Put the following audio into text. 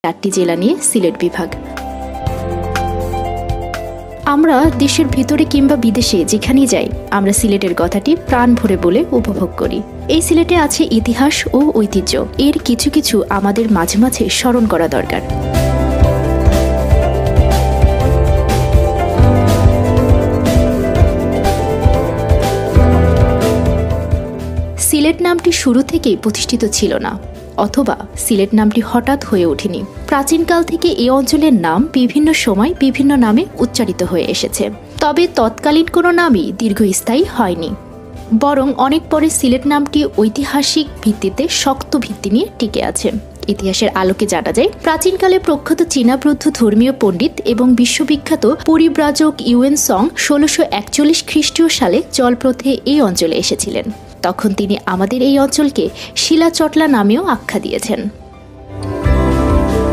4টি জেলা নিয়ে সিলেট বিভাগ। আমরা দেশের ভিতরে কিংবা বিদেশে যেখানেই যাই, আমরা সিলেটের কথাটি প্রাণ ভরে বলে উপভোগ করি। এই সিলেটে আছে ইতিহাস ও ঐতিহ্য, এর কিছু কিছু আমাদের মাঝে মাঝে স্মরণ করা দরকার। সিলেট নামটি শুরু থেকেই প্রতিষ্ঠিত ছিল না, অথবা সিলেট নামটি হঠাৎ হয়ে ওঠেনি। প্রাচীনকাল থেকে এই অঞ্চলের নাম বিভিন্ন সময় বিভিন্ন নামে উচ্চারিত হয়ে এসেছে, তবে তৎকালীন কোনো নামই দীর্ঘস্থায়ী হয়নি। বরং অনেক পরে সিলেট নামটি ঐতিহাসিক ভিত্তিতে শক্ত ভিত্তি নিয়ে টিকে আছে। ইতিহাসের আলোকে জানা যায়, প্রাচীনকালে প্রখ্যাত চীনা বৌদ্ধ ধর্মীয় পণ্ডিত এবং বিশ্ববিখ্যাত পরিব্রাজক ইউয়েনসং 1641 খ্রিস্টীয় সালে জলপথে এই অঞ্চলে এসেছিলেন। তখন তিনি আমাদের এই অঞ্চলকে শিলাচটলা নামেও আখ্যা দিয়েছেন।